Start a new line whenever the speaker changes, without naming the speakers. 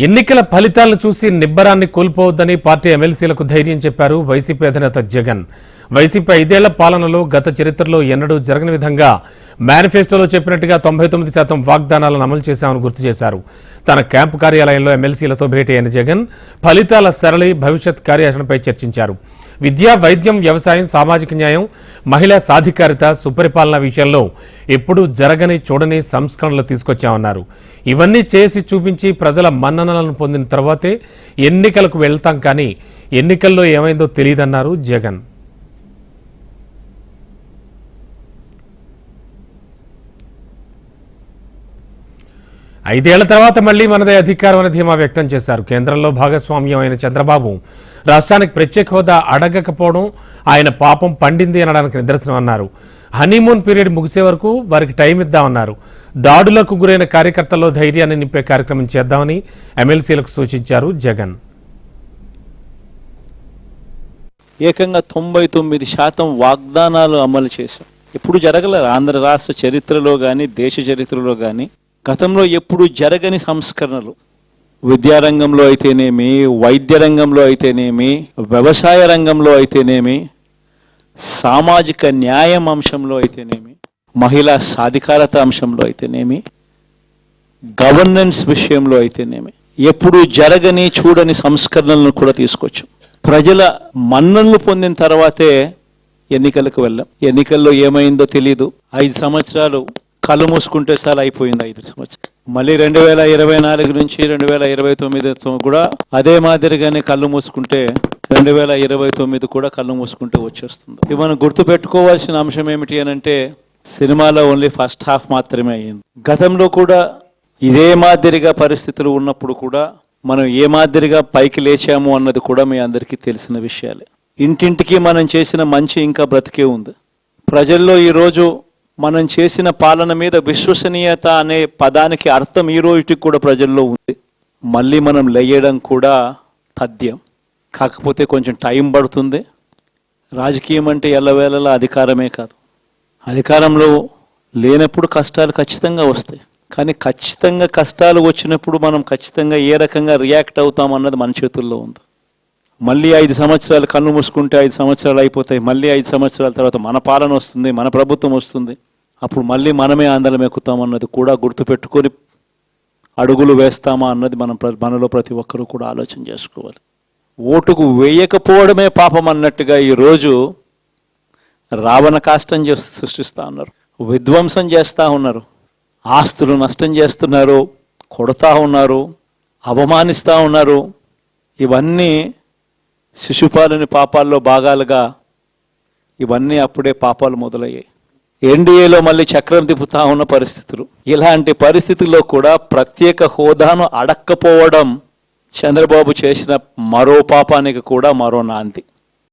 ఎన్నికల ఫలితాలను చూసి నిబ్బరాన్ని కోల్పోవద్దని పార్టీ ఎమ్మెల్సీలకు ధైర్యం చెప్పారు వైసీపీ అధినేత జగన్. వైసీపీ 5 ఏళ్ల పాలనలో గత చరిత్రలో ఎన్నడూ జరగని విధంగా మేనిఫెస్టోలో చెప్పినట్టుగా 99% వాగ్దానాలను అమలు చేశామని గుర్తు చేశారు. తన క్యాంపు కార్యాలయంలో ఎమ్మెల్సీలతో భేటీ అయిన జగన్ ఫలితాల సరళి, భవిష్యత్ కార్యాచరణపై చర్చించారు. విద్య, వైద్యం, వ్యవసాయం, సామాజిక న్యాయం, మహిళా సాధికారిత, సుపరిపాలన విషయంలో ఎప్పుడూ జరగని చూడని సంస్కరణలు తీసుకొచ్చామన్నారు. ఇవన్నీ చేసి చూపించి ప్రజల మన్ననలను పొందిన తర్వాతే ఎన్నికలకు వెళ్తాం, కానీ ఎన్నికల్లో ఏమైందో తెలియదన్నారు జగన్. ఐదేళ్ల తర్వాత మళ్లీ మనదే అధికారం అనే ధీమా వ్యక్తం చేశారు. కేంద్రంలో భాగస్వామ్యం అయిన చంద్రబాబు రాష్ట్రానికి ప్రత్యేక హోదా అడగకపోవడం ఆయన పాపం పండింది అనడానికి నిదర్శనం అన్నారు. హనీమూన్ పీరియడ్ ముగిసే వరకు వారికి టైం ఇద్దామన్నారు. దాడులకు గురైన కార్యకర్తల్లో ధైర్యాన్ని నింపే కార్యక్రమం చేద్దామని ఎమ్మెల్సీలకు సూచించారు జగన్.
ఏకంగా 99% వాగ్దానాలు అమలు చేశాం. ఎప్పుడు జరగలేదు ఆంధ్ర రాష్ట్ర చరిత్రలో కానీ దేశ చరిత్రలో కానీ. గతంలో ఎప్పుడు జరగని సంస్కరణలు, విద్యారంగంలో అయితేనేమి, వైద్య రంగంలో అయితేనేమి, వ్యవసాయ రంగంలో అయితేనేమి, సామాజిక న్యాయం అంశంలో అయితేనేమి, మహిళా సాధికారత అంశంలో అయితేనేమి, గవర్నెన్స్ విషయంలో అయితేనేమి, ఎప్పుడు జరగని చూడని సంస్కరణలను కూడా తీసుకొచ్చాం. ప్రజల మన్ననలు పొందిన తర్వాతే ఎన్నికలకు వెళ్ళాం. ఎన్నికల్లో ఏమైందో తెలీదు. 5 సంవత్సరాలు కళ్ళు మూసుకుంటే చాలా అయిపోయింది. 5 సంవత్సరాలు మళ్ళీ 2024 నుంచి 2029 కూడా అదే మాదిరిగానే కళ్ళు మూసుకుంటే 2029 కూడా కళ్ళు మూసుకుంటే వచ్చేస్తుంది. ఇది మనం గుర్తు పెట్టుకోవాల్సిన అంశం ఏమిటి అని అంటే, సినిమాలో ఓన్లీ ఫస్ట్ హాఫ్ మాత్రమే అయ్యింది. గతంలో కూడా ఇదే మాదిరిగా పరిస్థితులు ఉన్నప్పుడు కూడా మనం ఏ మాదిరిగా పైకి లేచాము అన్నది కూడా మీ అందరికీ తెలిసిన విషయాలే. ఇంటింటికి మనం చేసిన మంచి ఇంకా బ్రతికే ఉంది. ప్రజల్లో ఈరోజు మనం చేసిన పాలన మీద విశ్వసనీయత అనే పదానికి అర్థం ఈ రోజుకి కూడా ప్రజల్లో ఉంది. మళ్ళీ మనం లేయడం కూడా తథ్యం. కాకపోతే కొంచెం టైం పడుతుంది. రాజకీయం అంటే ఎల్లవేళలా అధికారమే కాదు. అధికారంలో లేనప్పుడు కష్టాలు ఖచ్చితంగా వస్తాయి. కానీ ఖచ్చితంగా కష్టాలు వచ్చినప్పుడు మనం ఖచ్చితంగా ఏ రకంగా రియాక్ట్ అవుతాం అన్నది మన చేతుల్లో ఉంది. మళ్ళీ 5 సంవత్సరాలు కన్ను మూసుకుంటే 5 సంవత్సరాలు అయిపోతాయి. మళ్ళీ 5 సంవత్సరాల తర్వాత మన పాలన వస్తుంది, మన ప్రభుత్వం వస్తుంది. అప్పుడు మళ్ళీ మనమే ఆందోళన ఎక్కుతాం అన్నది కూడా గుర్తుపెట్టుకొని అడుగులు వేస్తామా అన్నది మనలో ప్రతి ఒక్కరూ కూడా ఆలోచన చేసుకోవాలి. ఓటుకు వేయకపోవడమే పాపం అన్నట్టుగా ఈరోజు రావణ కాష్టం సృష్టిస్తూ ఉన్నారు, విధ్వంసం చేస్తూ ఉన్నారు, ఆస్తులు నష్టం చేస్తున్నారు, కొడతా ఉన్నారు, అవమానిస్తూ ఉన్నారు. ఇవన్నీ శిశుపాలుని పాపాల్లో భాగాలుగా ఇవన్నీ అప్పుడే పాపాలు మొదలయ్యాయి. ఎన్డీఏలో మళ్ళీ చక్రం తిప్పుతా ఉన్న పరిస్థితులు. ఇలాంటి పరిస్థితుల్లో కూడా ప్రత్యేక హోదాను అడక్కపోవడం చంద్రబాబు చేసిన మరో పాపానికి కూడా మరో నాంది.